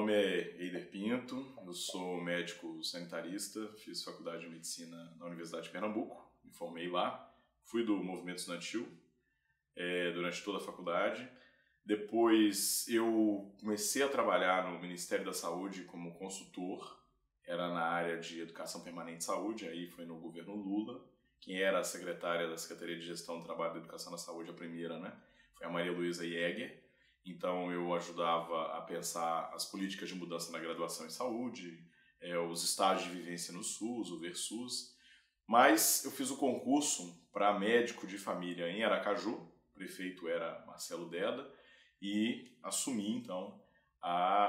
nome é Eider Pinto, eu sou médico sanitarista, fiz faculdade de medicina na Universidade de Pernambuco, me formei lá, fui do movimento estudantil durante toda a faculdade. Depois eu comecei a trabalhar no Ministério da Saúde como consultor, era na área de Educação Permanente e Saúde, aí foi no governo Lula. Quem era a secretária da Secretaria de Gestão do Trabalho e da Educação na Saúde, a primeira, né? Foi a Maria Luísa Jäger. Então eu ajudava a pensar as políticas de mudança na graduação em saúde, os estágios de vivência no SUS, o VerSUS. Mas eu fiz o concurso para médico de família em Aracaju, o prefeito era Marcelo Deda, e assumi então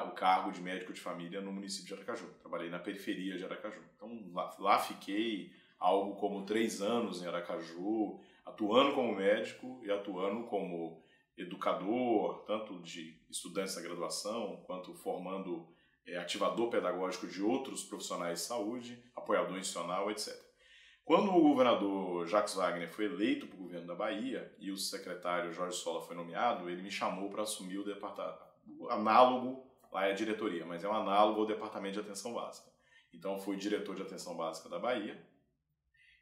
o cargo de médico de família no município de Aracaju. Trabalhei na periferia de Aracaju. Então lá fiquei algo como 3 anos em Aracaju, atuando como médico e atuando como educador, tanto de estudantes da graduação, quanto formando ativador pedagógico de outros profissionais de saúde, apoiador institucional, etc. Quando o governador Jacques Wagner foi eleito para o governo da Bahia e o secretário Jorge Sola foi nomeado, ele me chamou para assumir o departamento, análogo, lá é a diretoria, mas é um análogo ao Departamento de Atenção Básica. Então fui diretor de Atenção Básica da Bahia,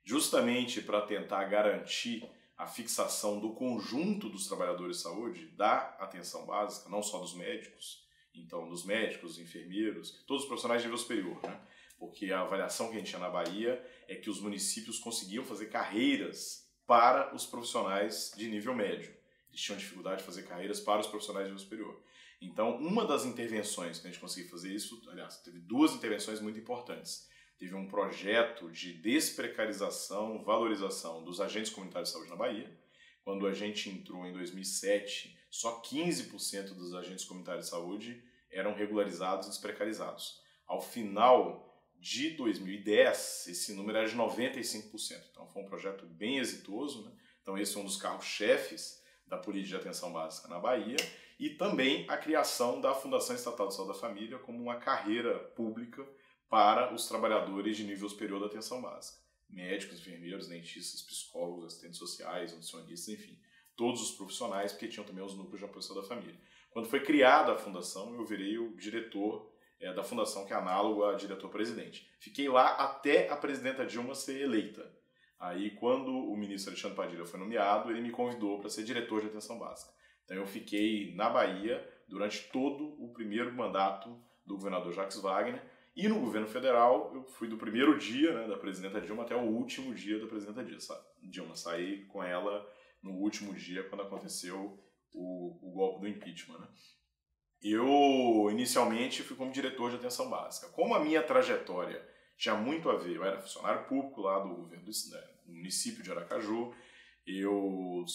justamente para tentar garantir a fixação do conjunto dos trabalhadores de saúde da atenção básica, não só dos médicos, então dos médicos, enfermeiros, todos os profissionais de nível superior, né? Porque a avaliação que a gente tinha na Bahia é que os municípios conseguiam fazer carreiras para os profissionais de nível médio. Eles tinham dificuldade de fazer carreiras para os profissionais de nível superior. Então, uma das intervenções que a gente conseguiu fazer isso, aliás, teve 2 intervenções muito importantes. Teve um projeto de desprecarização, valorização dos agentes comunitários de saúde na Bahia. Quando a gente entrou em 2007, só 15% dos agentes comunitários de saúde eram regularizados e desprecarizados. Ao final de 2010, esse número era de 95%. Então foi um projeto bem exitoso, né? Então esse é um dos carros-chefes da política de atenção básica na Bahia. E também a criação da Fundação Estatal de Saúde da Família como uma carreira pública para os trabalhadores de nível superior da atenção básica. Médicos, enfermeiros, dentistas, psicólogos, assistentes sociais, nutricionistas, enfim. Todos os profissionais, porque tinham também os núcleos de apoio à saúde da família. Quando foi criada a fundação, eu virei o diretor da fundação, que é análogo a diretor-presidente. Fiquei lá até a presidenta Dilma ser eleita. Aí, quando o ministro Alexandre Padilha foi nomeado, ele me convidou para ser diretor de atenção básica. Então, eu fiquei na Bahia durante todo o primeiro mandato do governador Jacques Wagner. E no governo federal, eu fui do primeiro dia, né, da presidenta Dilma até o último dia da presidenta Dilma. Saí com ela no último dia, quando aconteceu o golpe do impeachment, né? Eu, inicialmente, fui como diretor de atenção básica. Como a minha trajetória tinha muito a ver, eu era funcionário público lá do governo do município de Aracaju, eu, o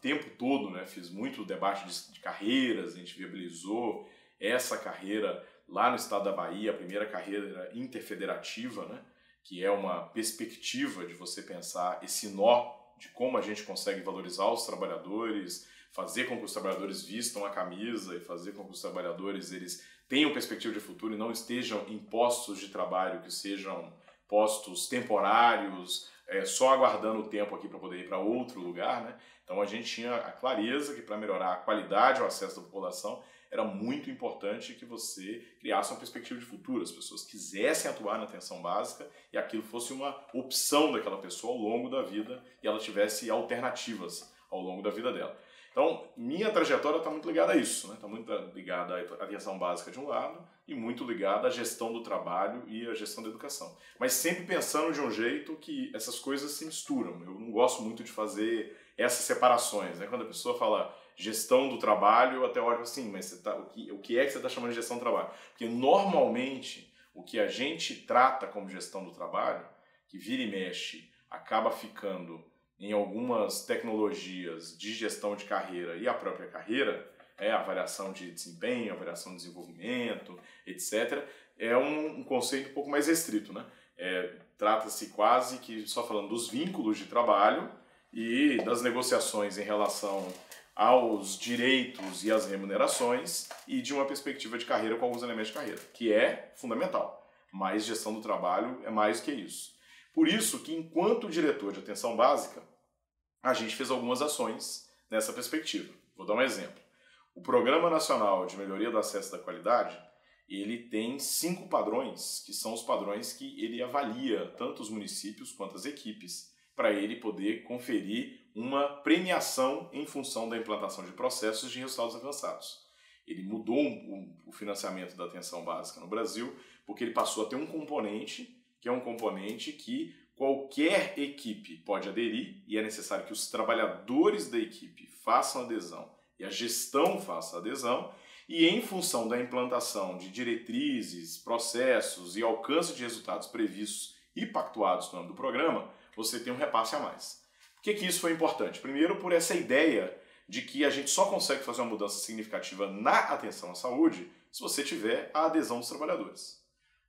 tempo todo, né, fiz muito debate de carreiras, a gente viabilizou essa carreira lá no estado da Bahia, a primeira carreira interfederativa, né, que é uma perspectiva de você pensar esse nó de como a gente consegue valorizar os trabalhadores, fazer com que os trabalhadores vistam a camisa e fazer com que os trabalhadores eles tenham perspectiva de futuro e não estejam em postos de trabalho que sejam postos temporários, só aguardando o tempo aqui para poder ir para outro lugar, né? Então a gente tinha a clareza que para melhorar a qualidade e o acesso da população era muito importante que você criasse uma perspectiva de futuro, as pessoas quisessem atuar na atenção básica e aquilo fosse uma opção daquela pessoa ao longo da vida e ela tivesse alternativas ao longo da vida dela. Então, minha trajetória está muito ligada a isso, né? Está muito ligada à atenção básica de um lado e muito ligada à gestão do trabalho e à gestão da educação. Mas sempre pensando de um jeito que essas coisas se misturam. Eu não gosto muito de fazer essas separações, né? Quando a pessoa fala gestão do trabalho, eu até olho assim, mas você o que é que você está chamando de gestão do trabalho? Porque normalmente o que a gente trata como gestão do trabalho, que vira e mexe, acaba ficando em algumas tecnologias de gestão de carreira e a própria carreira, avaliação de desempenho, avaliação de desenvolvimento, etc., é um conceito um pouco mais restrito, né? Trata-se quase que só falando dos vínculos de trabalho e das negociações em relação aos direitos e às remunerações e de uma perspectiva de carreira com alguns elementos de carreira, que é fundamental. Mas gestão do trabalho é mais que isso. Por isso que, enquanto diretor de atenção básica, a gente fez algumas ações nessa perspectiva. Vou dar um exemplo. O Programa Nacional de Melhoria do Acesso da Qualidade, ele tem 5 padrões, que são os padrões que ele avalia tanto os municípios quanto as equipes, para ele poder conferir uma premiação em função da implantação de processos de resultados avançados. Ele mudou o financiamento da atenção básica no Brasil, porque ele passou a ter um componente, que é um componente que qualquer equipe pode aderir, e é necessário que os trabalhadores da equipe façam adesão e a gestão faça adesão, e em função da implantação de diretrizes, processos e alcance de resultados previstos e pactuados no âmbito do programa, você tem um repasse a mais. Por que isso foi importante? Primeiro, por essa ideia de que a gente só consegue fazer uma mudança significativa na atenção à saúde se você tiver a adesão dos trabalhadores.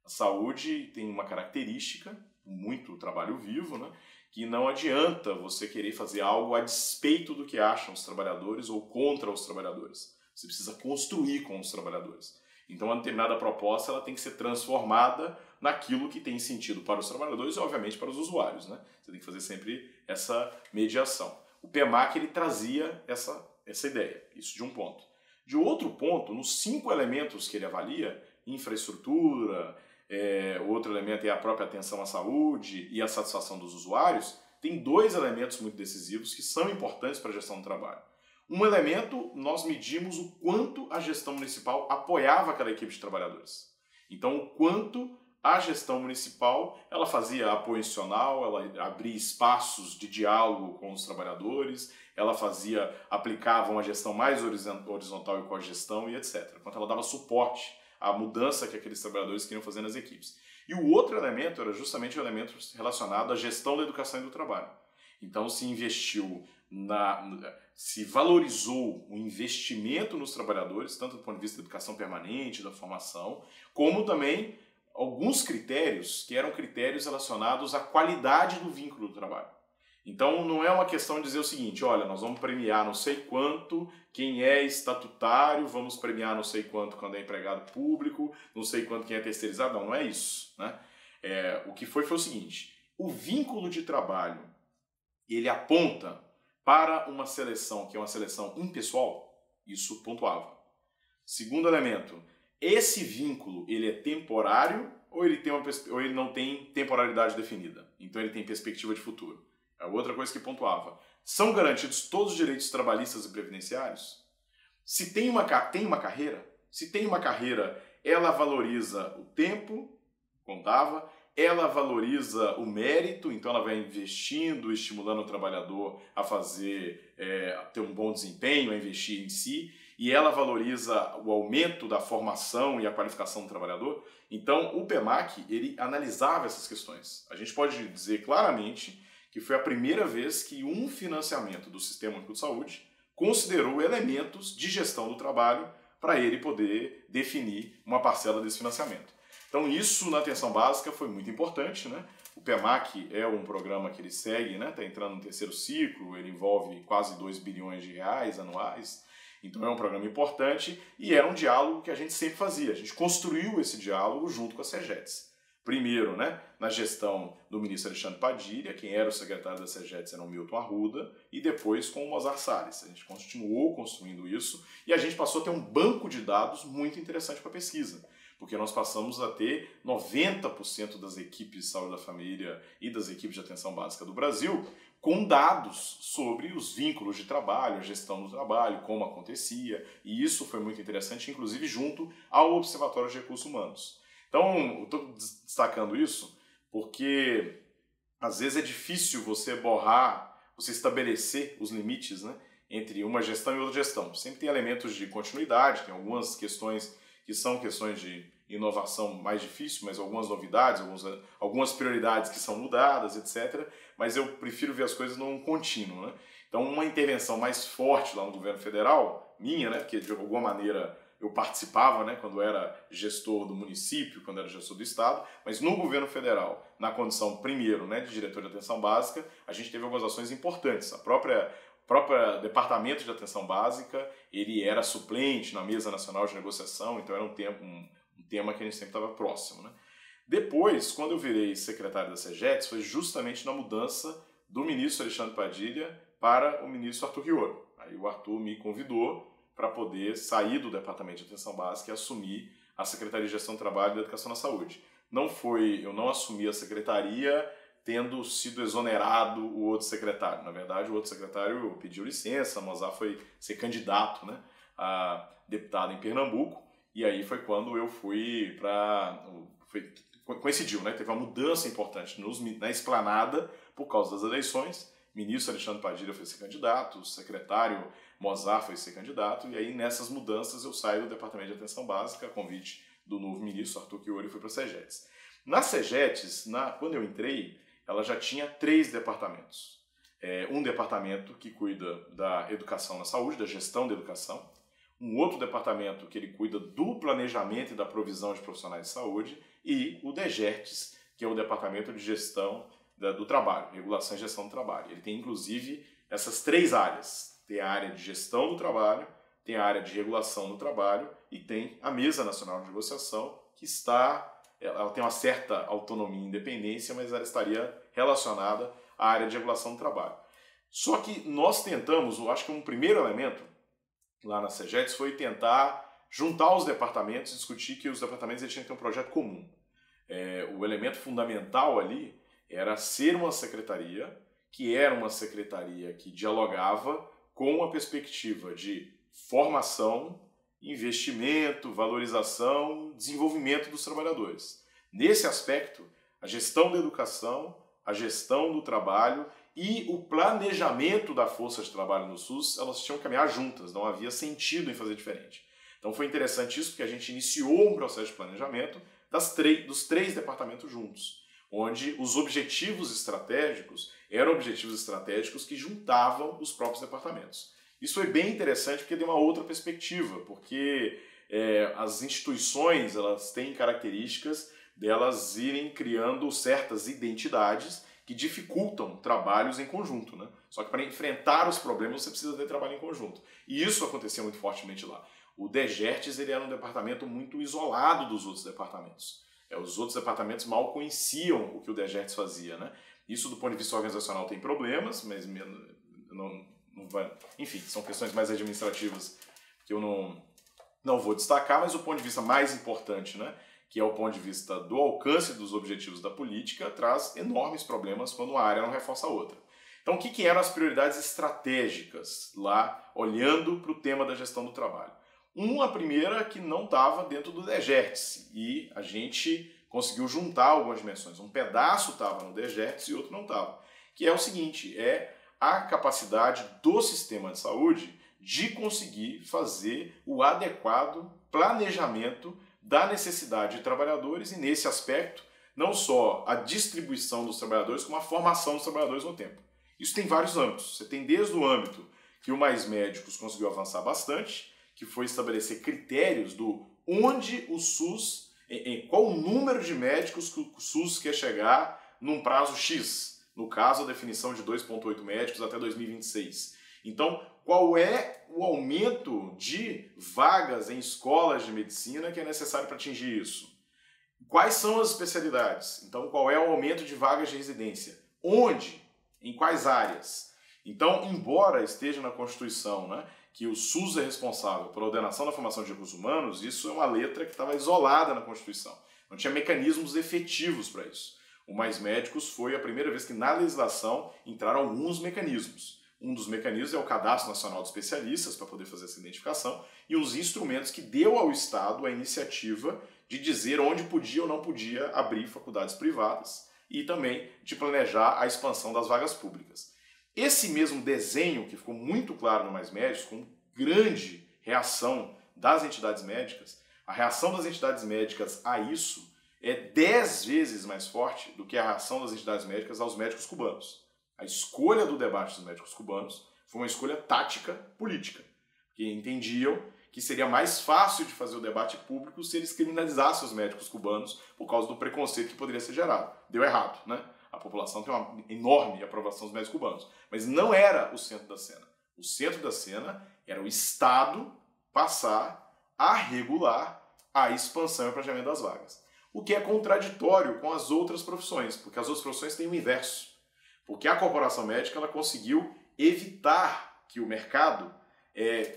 A saúde tem uma característica, muito trabalho vivo, né, que não adianta você querer fazer algo a despeito do que acham os trabalhadores ou contra os trabalhadores. Você precisa construir com os trabalhadores. Então, uma determinada proposta ela tem que ser transformada naquilo que tem sentido para os trabalhadores e, obviamente, para os usuários, né? Você tem que fazer sempre essa mediação. O PEMAC ele trazia essa ideia, isso de um ponto. De outro ponto, nos 5 elementos que ele avalia, infraestrutura, outro elemento é a própria atenção à saúde e a satisfação dos usuários, tem 2 elementos muito decisivos que são importantes para a gestão do trabalho. Um elemento, nós medimos o quanto a gestão municipal apoiava aquela equipe de trabalhadores. Então, o quanto a gestão municipal ela fazia apoio institucional, ela abria espaços de diálogo com os trabalhadores, ela aplicava uma gestão mais horizontal e cogestão e etc. Quanto ela dava suporte à mudança que aqueles trabalhadores queriam fazer nas equipes. E o outro elemento era justamente o elemento relacionado à gestão da educação e do trabalho. Então, se investiu se valorizou o investimento nos trabalhadores, tanto do ponto de vista da educação permanente, da formação, como também alguns critérios que eram critérios relacionados à qualidade do vínculo do trabalho. Então não é uma questão de dizer o seguinte, olha, nós vamos premiar não sei quanto quem é estatutário, vamos premiar não sei quanto quando é empregado público, não sei quanto quem é terceirizado, não é isso, né? O que foi o seguinte, o vínculo de trabalho, ele aponta para uma seleção que é uma seleção impessoal, isso pontuava. Segundo elemento, esse vínculo ele é temporário ou ele não tem temporalidade definida? Então ele tem perspectiva de futuro. É outra coisa que pontuava. São garantidos todos os direitos trabalhistas e previdenciários? Se tem uma carreira, ela valoriza o tempo, contava, ela valoriza o mérito, então ela vai investindo, estimulando o trabalhador a ter um bom desempenho, a investir em si, e ela valoriza o aumento da formação e a qualificação do trabalhador. Então, o PEMAC, ele analisava essas questões. A gente pode dizer claramente que foi a primeira vez que um financiamento do Sistema Único de Saúde considerou elementos de gestão do trabalho para ele poder definir uma parcela desse financiamento. Então isso na atenção básica foi muito importante, né? O PEMAC é um programa que ele segue, né? Está entrando no 3º ciclo, ele envolve quase 2 bilhões de reais anuais, então é um programa importante e era um diálogo que a gente sempre fazia, a gente construiu esse diálogo junto com a CEGEDS. Primeiro, né, na gestão do ministro Alexandre Padilha, quem era o secretário da CEGEDS era o Milton Arruda, e depois com o Mozart Salles. A gente continuou construindo isso e a gente passou a ter um banco de dados muito interessante para a pesquisa, porque nós passamos a ter 90% das equipes de saúde da família e das equipes de atenção básica do Brasil com dados sobre os vínculos de trabalho, a gestão do trabalho, como acontecia, e isso foi muito interessante, inclusive junto ao Observatório de Recursos Humanos. Então, eu estou destacando isso porque às vezes é difícil você estabelecer os limites, né, entre uma gestão e outra gestão. Sempre tem elementos de continuidade, tem algumas questões que são questões de inovação mais difícil, mas algumas novidades, algumas prioridades que são mudadas, etc. Mas eu prefiro ver as coisas num contínuo, né? Então, uma intervenção mais forte lá no governo federal, minha, né, porque de alguma maneira eu participava, né, quando era gestor do município, quando era gestor do estado, mas no governo federal, na condição primeiro, né, de diretor de atenção básica, a gente teve algumas ações importantes. A própria departamento de atenção básica, ele era suplente na mesa nacional de negociação, então era um tema que a gente sempre estava próximo, né? Depois, quando eu virei secretário da CEGEDS, foi justamente na mudança do ministro Alexandre Padilha para o ministro Arthur Rioro. Aí o Arthur me convidou para poder sair do departamento de atenção básica e assumir a Secretaria de Gestão do Trabalho e da Educação na Saúde. Eu não assumi a secretaria tendo sido exonerado o outro secretário. Na verdade, o outro secretário pediu licença, Mozart foi ser candidato, né, a deputado em Pernambuco, e aí foi quando eu fui para... Coincidiu, né? Teve uma mudança importante na esplanada por causa das eleições. O ministro Alexandre Padilha foi ser candidato, o secretário Mozart foi ser candidato, e aí nessas mudanças eu saio do Departamento de Atenção Básica, a convite do novo ministro Arthur Chiori, e fui para a CEGETS. Na CEGETS, quando eu entrei, ela já tinha 3 departamentos. Um departamento que cuida da educação na saúde, da gestão da educação, um outro departamento que ele cuida do planejamento e da provisão de profissionais de saúde, e o DGERTS, que é o Departamento de Gestão do Trabalho, Regulação e Gestão do Trabalho. Ele tem, inclusive, essas 3 áreas. Tem a área de gestão do trabalho, tem a área de regulação do trabalho e tem a Mesa Nacional de Negociação, que ela tem uma certa autonomia e independência, mas ela estaria relacionada à área de regulação do trabalho. Só que nós tentamos, eu acho que um primeiro elemento lá na CEGETS foi tentar juntar os departamentos e discutir que os departamentos tinham que ter um projeto comum. O elemento fundamental ali era ser uma secretaria que era uma secretaria que dialogava com a perspectiva de formação, investimento, valorização, desenvolvimento dos trabalhadores. Nesse aspecto, a gestão da educação, a gestão do trabalho e o planejamento da força de trabalho no SUS, elas tinham que caminhar juntas, não havia sentido em fazer diferente. Então foi interessante isso, porque a gente iniciou um processo de planejamento dos 3 departamentos juntos, onde os objetivos estratégicos eram objetivos estratégicos que juntavam os próprios departamentos. Isso foi bem interessante porque deu uma outra perspectiva, porque as instituições elas têm características delas irem criando certas identidades que dificultam trabalhos em conjunto, né? Só que para enfrentar os problemas você precisa ter trabalho em conjunto. E isso acontecia muito fortemente lá. O DGERTS ele era um departamento muito isolado dos outros departamentos. Os outros departamentos mal conheciam o que o DGERTS fazia, né? Isso do ponto de vista organizacional tem problemas, mas não vai... Enfim, são questões mais administrativas que eu não vou destacar, mas o ponto de vista mais importante, né, que é o ponto de vista do alcance dos objetivos da política, traz enormes problemas quando uma área não reforça a outra. Então, o que eram as prioridades estratégicas lá, olhando para o tema da gestão do trabalho? A primeira que não estava dentro do DGERTS, e a gente conseguiu juntar algumas dimensões. Um pedaço estava no DGERTS e outro não estava. Que é o seguinte, a capacidade do sistema de saúde de conseguir fazer o adequado planejamento da necessidade de trabalhadores e, nesse aspecto, não só a distribuição dos trabalhadores, como a formação dos trabalhadores no tempo. Isso tem vários âmbitos. Você tem desde o âmbito que o Mais Médicos conseguiu avançar bastante, que foi estabelecer critérios do onde o SUS, qual o número de médicos que o SUS quer chegar num prazo X. No caso, a definição de 2,8 médicos até 2026. Então, qual é o aumento de vagas em escolas de medicina que é necessário para atingir isso? Quais são as especialidades? Então, qual é o aumento de vagas de residência? Onde? Em quais áreas? Então, embora esteja na Constituição, né, que o SUS é responsável pela ordenação da formação de recursos humanos, isso é uma letra que estava isolada na Constituição. Não tinha mecanismos efetivos para isso. O Mais Médicos foi a primeira vez que na legislação entraram alguns mecanismos. Um dos mecanismos é o Cadastro Nacional de Especialistas, para poder fazer essa identificação, e os instrumentos que deu ao Estado a iniciativa de dizer onde podia ou não podia abrir faculdades privadas e também de planejar a expansão das vagas públicas. Esse mesmo desenho, que ficou muito claro no Mais Médicos, com grande reação das entidades médicas, a reação das entidades médicas a isso é 10 vezes mais forte do que a reação das entidades médicas aos médicos cubanos. A escolha do debate dos médicos cubanos foi uma escolha tática política, que entendiam que seria mais fácil de fazer o debate público se eles criminalizassem os médicos cubanos por causa do preconceito que poderia ser gerado. Deu errado, né? A população tem uma enorme aprovação dos médicos cubanos. Mas não era o centro da cena. O centro da cena era o Estado passar a regular a expansão e planejamento das vagas. O que é contraditório com as outras profissões, porque as outras profissões têm o inverso. Porque a corporação médica ela conseguiu evitar que o mercado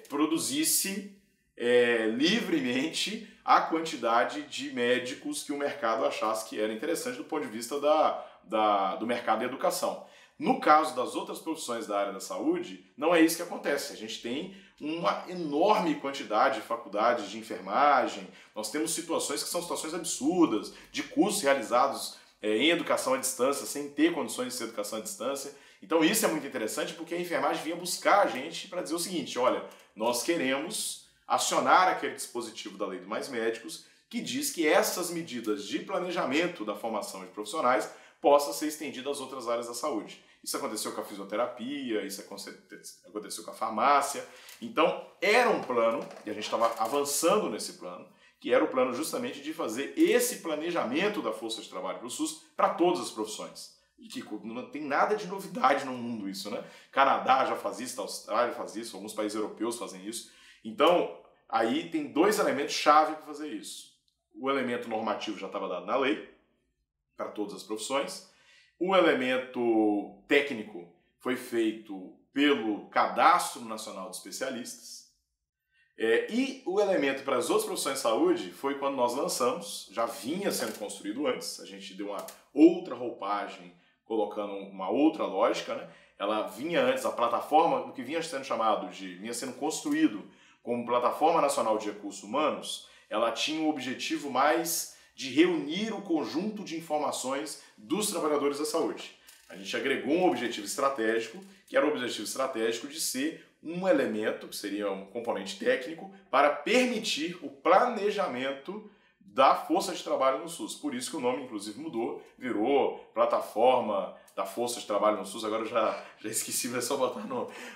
produzisse livremente a quantidade de médicos que o mercado achasse que era interessante do ponto de vista do mercado da educação. No caso das outras profissões da área da saúde, não é isso que acontece. A gente tem uma enorme quantidade de faculdades de enfermagem, nós temos situações que são situações absurdas, de cursos realizados em educação à distância, sem ter condições de ser educação à distância. Então isso é muito interessante porque a enfermagem vinha buscar a gente para dizer o seguinte, olha, nós queremos acionar aquele dispositivo da Lei do Mais Médicos que diz que essas medidas de planejamento da formação de profissionais possa ser estendida às outras áreas da saúde. Isso aconteceu com a fisioterapia, isso aconteceu com a farmácia. Então, era um plano, e a gente estava avançando nesse plano, que era o plano justamente de fazer esse planejamento da força de trabalho para o SUS para todas as profissões. E que não tem nada de novidade no mundo isso, né? Canadá já faz isso, a Austrália faz isso, alguns países europeus fazem isso. Então, aí tem dois elementos-chave para fazer isso. O elemento normativo já estava dado na lei, para todas as profissões. O elemento técnico foi feito pelo Cadastro Nacional de Especialistas. E o elemento para as outras profissões de saúde foi quando nós lançamos, já vinha sendo construído antes, a gente deu uma outra roupagem, colocando uma outra lógica, né? Ela vinha antes, a plataforma, o que vinha sendo construído como Plataforma Nacional de Recursos Humanos, ela tinha um objetivo mais de reunir o conjunto de informações dos trabalhadores da saúde. A gente agregou um objetivo estratégico, que era o objetivo estratégico de ser um elemento, que seria um componente técnico, para permitir o planejamento da força de trabalho no SUS. Por isso que o nome, inclusive, mudou, virou Plataforma da Força de Trabalho no SUS. Agora eu já esqueci, mas é só botar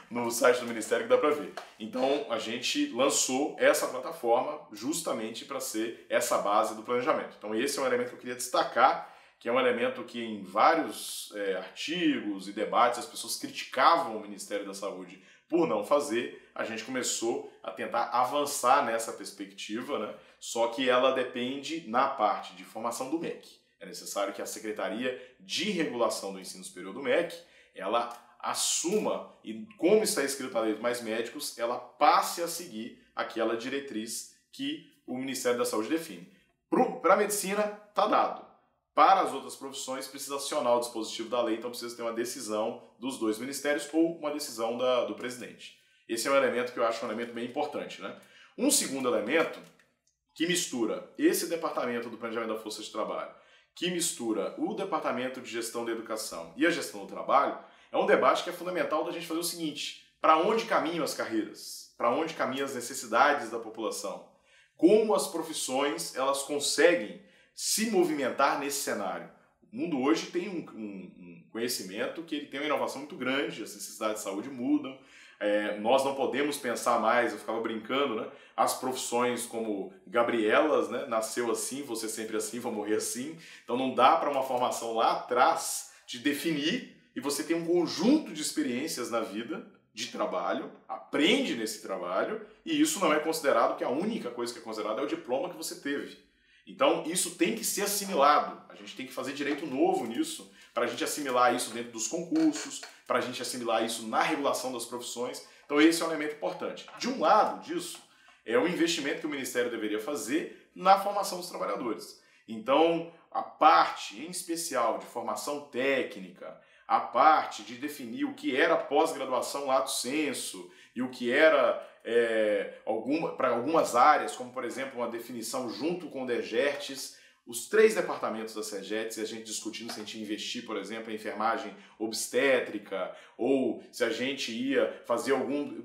no site do Ministério que dá para ver. Então, a gente lançou essa plataforma justamente para ser essa base do planejamento. Então, esse é um elemento que eu queria destacar, que é um elemento que em vários artigos e debates as pessoas criticavam o Ministério da Saúde por não fazer. A gente começou a tentar avançar nessa perspectiva, né? Só que ela depende na parte de formação do MEC. É necessário que a Secretaria de Regulação do Ensino Superior do MEC, ela assuma, e como está escrito na Lei dos Mais Médicos, ela passe a seguir aquela diretriz que o Ministério da Saúde define. Para a medicina, está dado. Para as outras profissões, precisa acionar o dispositivo da lei, então precisa ter uma decisão dos dois ministérios ou uma decisão do presidente. Esse é um elemento que eu acho um elemento bem importante, né? Um segundo elemento que mistura esse departamento do planejamento da força de trabalho, que mistura o departamento de gestão da educação e a gestão do trabalho, é um debate que é fundamental da gente fazer o seguinte: para onde caminham as carreiras? Para onde caminham as necessidades da população? Como as profissões elas conseguem se movimentar nesse cenário? O mundo hoje tem um conhecimento que ele tem uma inovação muito grande, as necessidades de saúde mudam, nós não podemos pensar mais, eu ficava brincando, né? As profissões como Gabrielas, né? Nasceu assim, vou ser sempre assim, vou morrer assim. Então não dá para uma formação lá atrás te definir e você tem um conjunto de experiências na vida de trabalho, aprende nesse trabalho e isso não é considerado que a única coisa que é considerada é o diploma que você teve. Então isso tem que ser assimilado, a gente tem que fazer direito novo nisso, para a gente assimilar isso dentro dos concursos, para a gente assimilar isso na regulação das profissões. Então esse é um elemento importante. De um lado disso, é o investimento que o Ministério deveria fazer na formação dos trabalhadores. Então a parte, em especial, de formação técnica, a parte de definir o que era pós-graduação lato sensu e o que era para algumas áreas, como por exemplo uma definição junto com o DEGERTES, os 3 departamentos da SEGETES, e a gente discutindo se a gente ia investir, por exemplo, em enfermagem obstétrica, ou se a gente ia fazer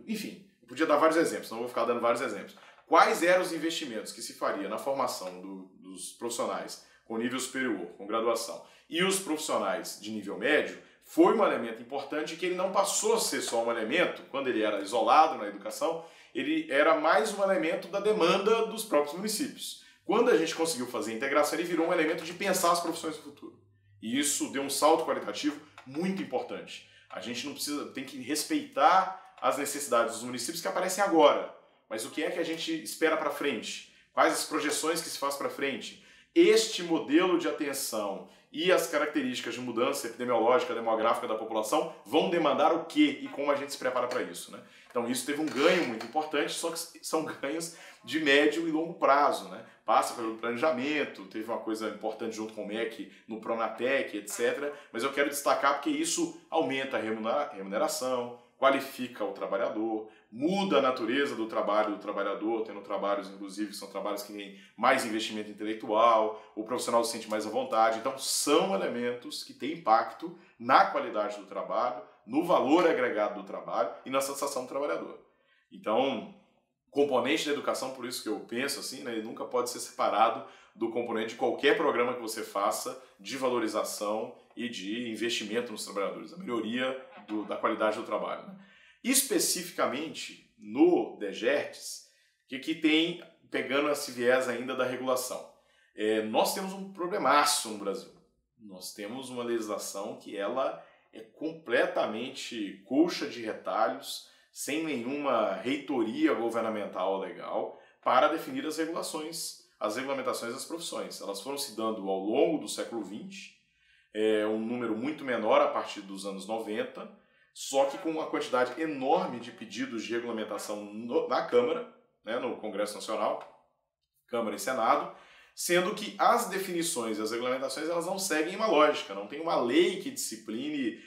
enfim, eu podia dar vários exemplos, não vou ficar dando vários exemplos. Quais eram os investimentos que se faria na formação dos profissionais com nível superior, com graduação, e os profissionais de nível médio, foi um elemento importante que ele não passou a ser só um elemento, quando ele era isolado na educação, ele era mais um elemento da demanda dos próprios municípios. Quando a gente conseguiu fazer a integração, ele virou um elemento de pensar as profissões do futuro. E isso deu um salto qualitativo muito importante. A gente não precisa, tem que respeitar as necessidades dos municípios que aparecem agora. Mas o que é que a gente espera para frente? Quais as projeções que se faz para frente? Este modelo de atenção e as características de mudança epidemiológica, demográfica da população vão demandar o quê e como a gente se prepara para isso, né? Então isso teve um ganho muito importante, só que são ganhos de médio e longo prazo, né? Passa pelo planejamento, teve uma coisa importante junto com o MEC no Pronatec, etc. Mas eu quero destacar porque isso aumenta a remuneração, qualifica o trabalhador, muda a natureza do trabalho do trabalhador, tendo trabalhos, inclusive, que são trabalhos que têm mais investimento intelectual, o profissional se sente mais à vontade. Então, são elementos que têm impacto na qualidade do trabalho, no valor agregado do trabalho e na satisfação do trabalhador. Então, componente da educação, por isso que eu penso assim, né, ele nunca pode ser separado do componente de qualquer programa que você faça de valorização e de investimento nos trabalhadores, a melhoria da qualidade do trabalho. Né? Especificamente no DEGERTS, que tem, pegando esse viés ainda da regulação, nós temos um problemaço no Brasil. Nós temos uma legislação que ela é completamente coxa de retalhos, sem nenhuma reitoria governamental legal, para definir as regulações, as regulamentações das profissões. Elas foram se dando ao longo do século XX, um número muito menor a partir dos anos 90, só que com uma quantidade enorme de pedidos de regulamentação na Câmara, né, no Congresso Nacional, Câmara e Senado, sendo que as definições e as regulamentações elas não seguem uma lógica, não tem uma lei que discipline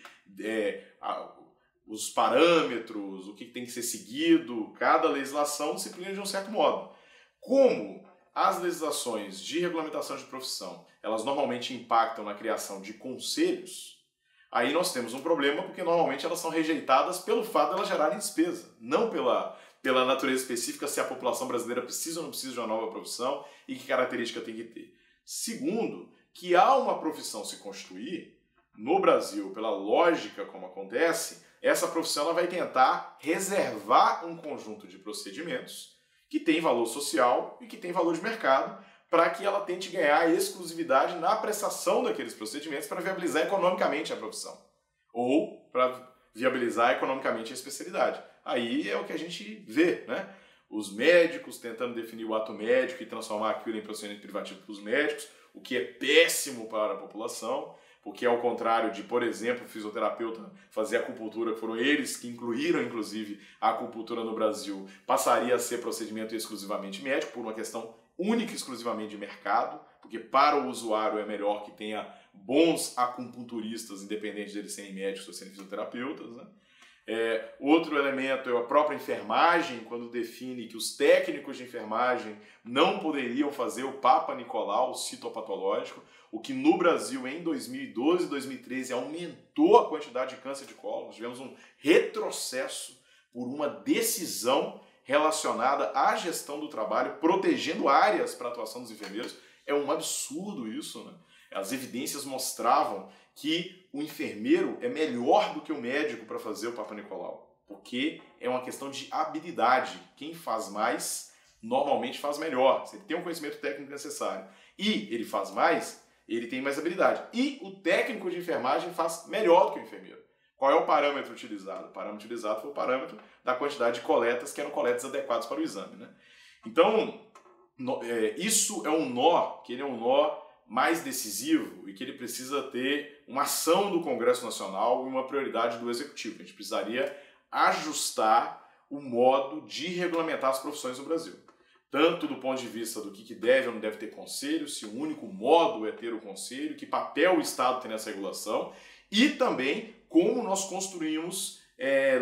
os parâmetros, o que tem que ser seguido, cada legislação disciplina de um certo modo. Como as legislações de regulamentação de profissão, elas normalmente impactam na criação de conselhos, aí nós temos um problema porque normalmente elas são rejeitadas pelo fato de elas gerarem despesa, não pela natureza específica se a população brasileira precisa ou não precisa de uma nova profissão e que característica tem que ter. Segundo, que ao uma profissão se constituir, no Brasil, pela lógica como acontece, essa profissão ela vai tentar reservar um conjunto de procedimentos que tem valor social e que tem valor de mercado para que ela tente ganhar exclusividade na prestação daqueles procedimentos para viabilizar economicamente a profissão ou para viabilizar economicamente a especialidade. Aí é o que a gente vê, né? Os médicos tentando definir o ato médico e transformar aquilo em procedimento privativo para os médicos, o que é péssimo para a população, porque ao contrário de, por exemplo, o fisioterapeuta fazer acupuntura, que foram eles que incluíram, inclusive, a acupuntura no Brasil, passaria a ser procedimento exclusivamente médico, por uma questão única e exclusivamente de mercado, porque para o usuário é melhor que tenha bons acupunturistas, independente de eles serem médicos ou serem fisioterapeutas, né? Outro elemento é a própria enfermagem, quando define que os técnicos de enfermagem não poderiam fazer o Papa Nicolau citopatológico, o que no Brasil em 2012 e 2013 aumentou a quantidade de câncer de colo. Nós tivemos um retrocesso por uma decisão relacionada à gestão do trabalho, protegendo áreas para a atuação dos enfermeiros. É um absurdo isso, né? As evidências mostravam que o enfermeiro é melhor do que o médico para fazer o Papa Nicolau, porque é uma questão de habilidade. Quem faz mais, normalmente faz melhor. Se ele tem um conhecimento técnico necessário e ele faz mais, ele tem mais habilidade. E o técnico de enfermagem faz melhor do que o enfermeiro. Qual é o parâmetro utilizado? O parâmetro utilizado foi o parâmetro da quantidade de coletas, que eram coletas adequadas para o exame, né? Então, isso é um nó, que ele é um nó mais decisivo e que ele precisa ter uma ação do Congresso Nacional e uma prioridade do Executivo. A gente precisaria ajustar o modo de regulamentar as profissões no Brasil. Tanto do ponto de vista do que deve ou não deve ter conselho, se o único modo é ter o conselho, que papel o Estado tem nessa regulação, e também como nós construímos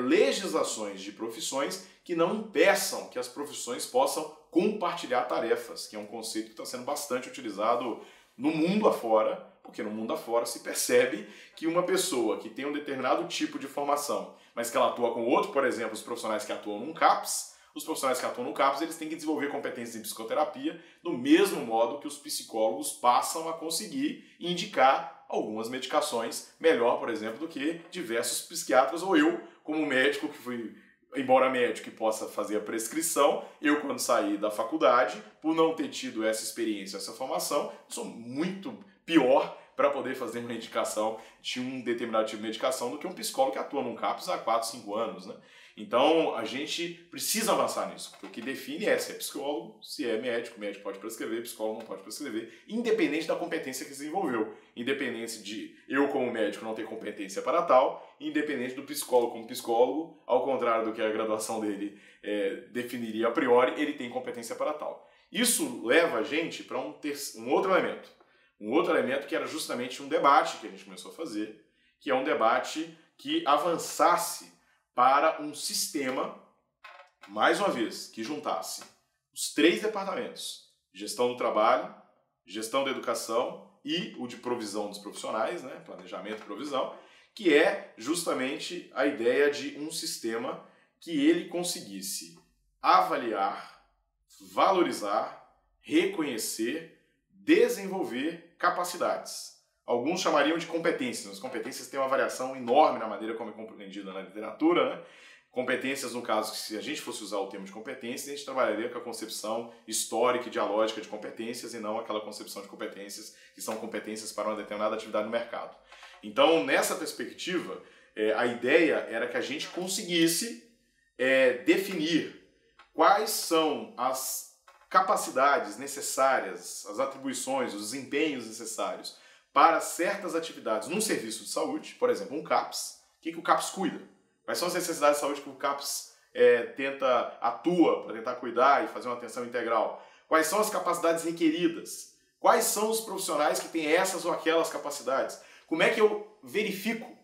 legislações de profissões que não impeçam que as profissões possam compartilhar tarefas, que é um conceito que está sendo bastante utilizado no mundo afora, porque no mundo afora se percebe que uma pessoa que tem um determinado tipo de formação, mas que ela atua com outro, por exemplo, os profissionais que atuam num CAPS, os profissionais que atuam no CAPS, eles têm que desenvolver competências em psicoterapia do mesmo modo que os psicólogos passam a conseguir indicar algumas medicações melhor, por exemplo, do que diversos psiquiatras ou eu, como médico que fui... Embora médico que possa fazer a prescrição, eu quando saí da faculdade, por não ter tido essa experiência, essa formação, sou muito pior para poder fazer uma indicação de um determinado tipo de medicação do que um psicólogo que atua num CAPS há 4, 5 anos, né? Então, a gente precisa avançar nisso, porque o que define é se é psicólogo, se é médico, o médico pode prescrever, psicólogo não pode prescrever, independente da competência que desenvolveu, independente de eu como médico não ter competência para tal, independente do psicólogo como psicólogo, ao contrário do que a graduação dele definiria a priori, ele tem competência para tal. Isso leva a gente para um outro elemento que era justamente um debate que a gente começou a fazer, que é um debate que avançasse para um sistema, mais uma vez, que juntasse os 3 departamentos, gestão do trabalho, gestão da educação e o de provisão dos profissionais, né, planejamento e provisão, que é justamente a ideia de um sistema que ele conseguisse avaliar, valorizar, reconhecer, desenvolver capacidades. Alguns chamariam de competências. As competências têm uma variação enorme na maneira como é compreendida na literatura, né? Competências, no caso, que se a gente fosse usar o termo de competências, a gente trabalharia com a concepção histórica e dialógica de competências e não aquela concepção de competências que são competências para uma determinada atividade no mercado. Então, nessa perspectiva, a ideia era que a gente conseguisse definir quais são as capacidades necessárias, as atribuições, os desempenhos necessários para certas atividades num serviço de saúde, por exemplo, um CAPS. O que o CAPS cuida? Quais são as necessidades de saúde que o CAPS atua para tentar cuidar e fazer uma atenção integral? Quais são as capacidades requeridas? Quais são os profissionais que têm essas ou aquelas capacidades? Como é que eu verifico?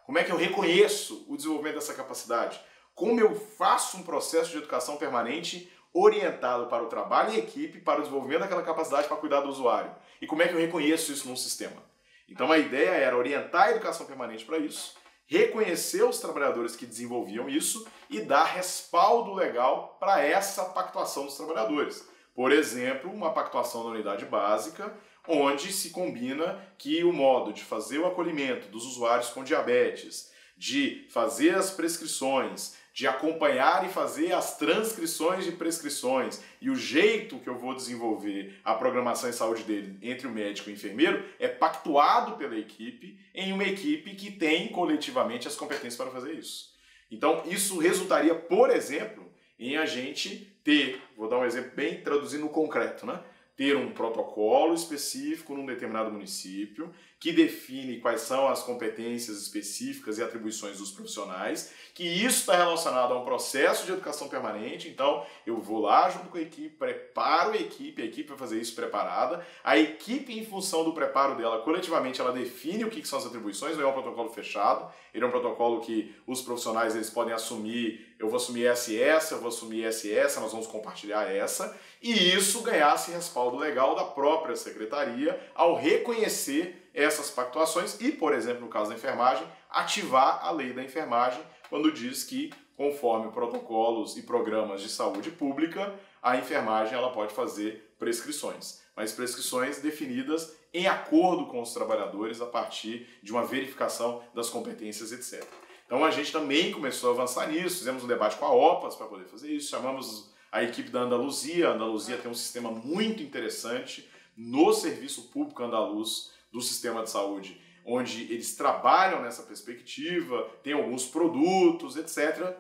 Como é que eu reconheço o desenvolvimento dessa capacidade? Como eu faço um processo de educação permanente orientado para o trabalho em equipe, para o desenvolvimento daquela capacidade para cuidar do usuário? E como é que eu reconheço isso num sistema? Então a ideia era orientar a educação permanente para isso, reconhecer os trabalhadores que desenvolviam isso e dar respaldo legal para essa pactuação dos trabalhadores. Por exemplo, uma pactuação na unidade básica, onde se combina que o modo de fazer o acolhimento dos usuários com diabetes, de fazer as prescrições, de acompanhar e fazer as transcrições de prescrições e o jeito que eu vou desenvolver a programação em saúde dele entre o médico e o enfermeiro é pactuado pela equipe em uma equipe que tem coletivamente as competências para fazer isso. Então isso resultaria, por exemplo, em a gente ter, vou dar um exemplo bem traduzindo no concreto, né? Ter um protocolo específico num determinado município que define quais são as competências específicas e atribuições dos profissionais, que isso está relacionado a um processo de educação permanente, então eu vou lá junto com a equipe, preparo a equipe vai fazer isso preparada, a equipe em função do preparo dela, coletivamente, ela define o que são as atribuições, não é um protocolo fechado, ele é um protocolo que os profissionais eles podem assumir, eu vou assumir essa, eu vou assumir essa, nós vamos compartilhar essa, e isso ganhasse respaldo legal da própria secretaria ao reconhecer essas pactuações e, por exemplo, no caso da enfermagem, ativar a lei da enfermagem quando diz que, conforme protocolos e programas de saúde pública, a enfermagem ela pode fazer prescrições, mas prescrições definidas em acordo com os trabalhadores a partir de uma verificação das competências, etc. Então a gente também começou a avançar nisso, fizemos um debate com a OPAS para poder fazer isso, chamamos a equipe da Andaluzia. A Andaluzia tem um sistema muito interessante no serviço público andaluz do sistema de saúde, onde eles trabalham nessa perspectiva, tem alguns produtos, etc.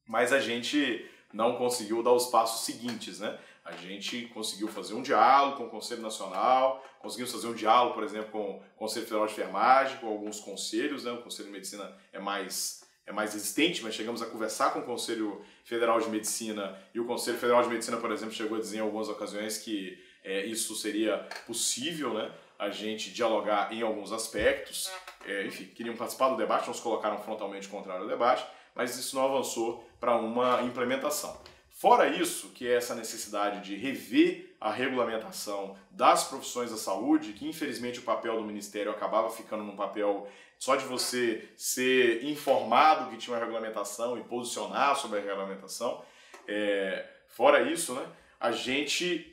Mas a gente não conseguiu dar os passos seguintes, né? A gente conseguiu fazer um diálogo com o Conselho Nacional, conseguimos fazer um diálogo, por exemplo, com o Conselho Federal de Enfermagem, com alguns conselhos, né? O Conselho de Medicina é mais resistente, mas chegamos a conversar com o Conselho Federal de Medicina, e o Conselho Federal de Medicina, por exemplo, chegou a dizer em algumas ocasiões que isso seria possível, né? A gente dialogar em alguns aspectos. Enfim, queriam participar do debate, não se colocaram frontalmente contrário ao debate, mas isso não avançou para uma implementação. Fora isso, que é essa necessidade de rever a regulamentação das profissões da saúde, que infelizmente o papel do Ministério acabava ficando num papel só de você ser informado que tinha uma regulamentação e posicionar sobre a regulamentação. Fora isso, né,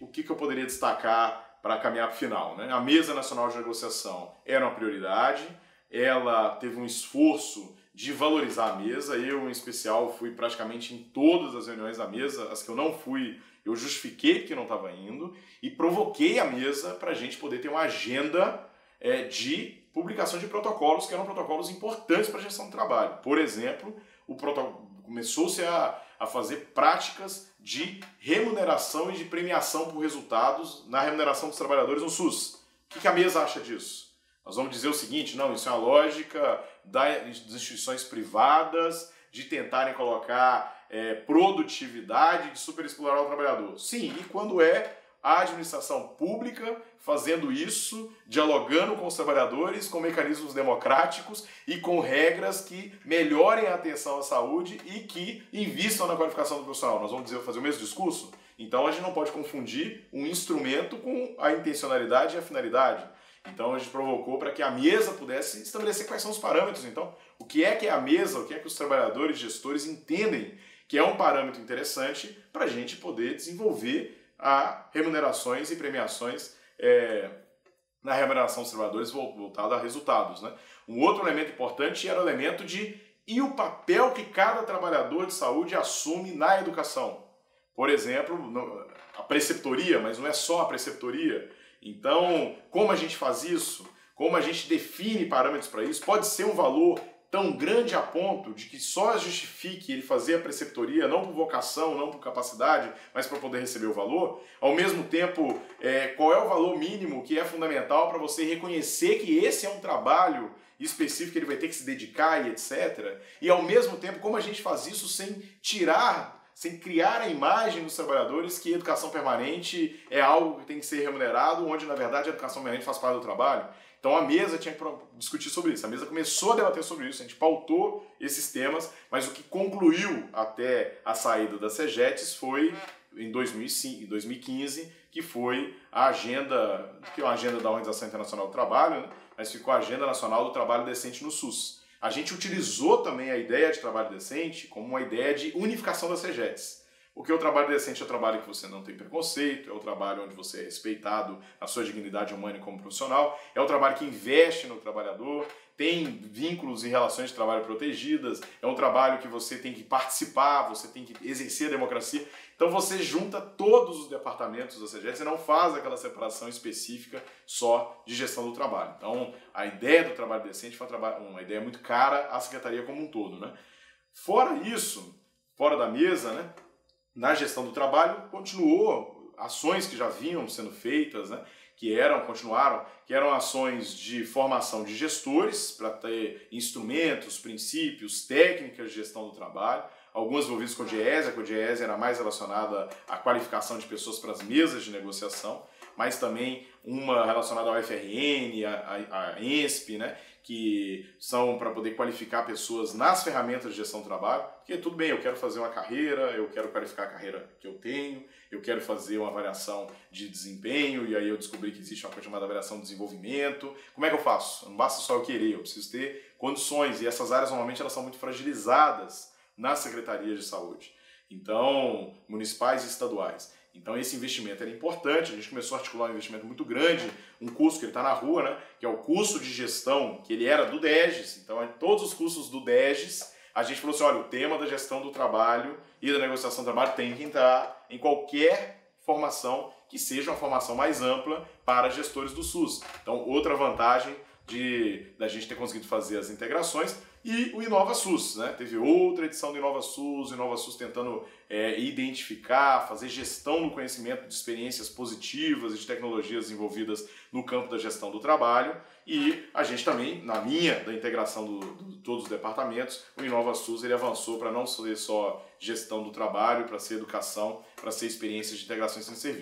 o que eu poderia destacar para caminhar para o final, né? A Mesa Nacional de Negociação era uma prioridade, ela teve um esforço de valorizar a mesa. Eu, em especial, fui praticamente em todas as reuniões da mesa. As que eu não fui, eu justifiquei que não estava indo e provoquei a mesa para a gente poder ter uma agenda de publicação de protocolos, que eram protocolos importantes para a gestão do trabalho. Por exemplo, começou-se a fazer práticas de remuneração e de premiação por resultados na remuneração dos trabalhadores no SUS. O que a mesa acha disso? Nós vamos dizer o seguinte, não, isso é a lógica das instituições privadas de tentarem colocar produtividade, de superexplorar o trabalhador. Sim, e quando é a administração pública fazendo isso, dialogando com os trabalhadores, com mecanismos democráticos e com regras que melhorem a atenção à saúde e que invistam na qualificação do profissional. Nós vamos fazer o mesmo discurso? Então a gente não pode confundir um instrumento com a intencionalidade e a finalidade. Então a gente provocou para que a mesa pudesse estabelecer quais são os parâmetros. Então, o que é a mesa, o que é que os trabalhadores, gestores entendem que é um parâmetro interessante para a gente poder desenvolver remunerações e premiações na remuneração dos trabalhadores voltada a resultados, né? Um outro elemento importante era o elemento e o papel que cada trabalhador de saúde assume na educação. Por exemplo, a preceptoria, mas não é só a preceptoria. Então, como a gente faz isso? Como a gente define parâmetros para isso? Pode ser um valor tão grande a ponto de que só justifique ele fazer a preceptoria, não por vocação, não por capacidade, mas para poder receber o valor. Ao mesmo tempo, qual é o valor mínimo que é fundamental para você reconhecer que esse é um trabalho específico que ele vai ter que se dedicar e etc. E ao mesmo tempo, como a gente faz isso sem criar a imagem dos trabalhadores que educação permanente é algo que tem que ser remunerado, onde na verdade a educação permanente faz parte do trabalho. Então a mesa tinha que discutir sobre isso, a mesa começou a debater sobre isso, a gente pautou esses temas, mas o que concluiu até a saída da CEGETES foi em 2015, que foi a agenda, que é uma agenda da Organização Internacional do Trabalho, né? Mas ficou a Agenda Nacional do Trabalho Decente no SUS. A gente utilizou também a ideia de trabalho decente como uma ideia de unificação das CEGETES. Porque o trabalho decente é o trabalho que você não tem preconceito, é o trabalho onde você é respeitado na sua dignidade humana como profissional, é o trabalho que investe no trabalhador, tem vínculos e relações de trabalho protegidas, é um trabalho que você tem que participar, você tem que exercer a democracia. Então você junta todos os departamentos da CEGETES e não faz aquela separação específica só de gestão do trabalho. Então a ideia do trabalho decente foi uma ideia muito cara à secretaria como um todo, né? Fora isso, fora da mesa, né? Na gestão do trabalho, continuou ações que já vinham sendo feitas, né, que eram ações de formação de gestores, para ter instrumentos, princípios, técnicas de gestão do trabalho, algumas envolvidas com a COGES era mais relacionada à qualificação de pessoas para as mesas de negociação, mas também uma relacionada ao FRN, a ENSP, né, que são para poder qualificar pessoas nas ferramentas de gestão do trabalho, porque tudo bem, eu quero fazer uma carreira, eu quero qualificar a carreira que eu tenho, eu quero fazer uma avaliação de desempenho, e aí eu descobri que existe uma coisa chamada avaliação de desenvolvimento. Como é que eu faço? Não basta só eu querer, eu preciso ter condições, e essas áreas normalmente elas são muito fragilizadas nas secretarias de saúde, então, municipais e estaduais. Então esse investimento era importante, a gente começou a articular um investimento muito grande, um curso que ele está na rua, né, que é o curso de gestão, que ele era do DEGES, então em todos os cursos do DEGES, a gente falou assim, olha, o tema da gestão do trabalho e da negociação do trabalho tem que entrar em qualquer formação que seja uma formação mais ampla para gestores do SUS. Então outra vantagem da gente ter conseguido fazer as integrações. E o InovaSUS, né? Teve outra edição do InovaSUS, o InovaSUS tentando identificar, fazer gestão no conhecimento de experiências positivas e de tecnologias envolvidas no campo da gestão do trabalho. E a gente também, da integração de todos os departamentos, o InovaSUS ele avançou para não ser só gestão do trabalho, para ser educação, para ser experiências de integração sem serviço.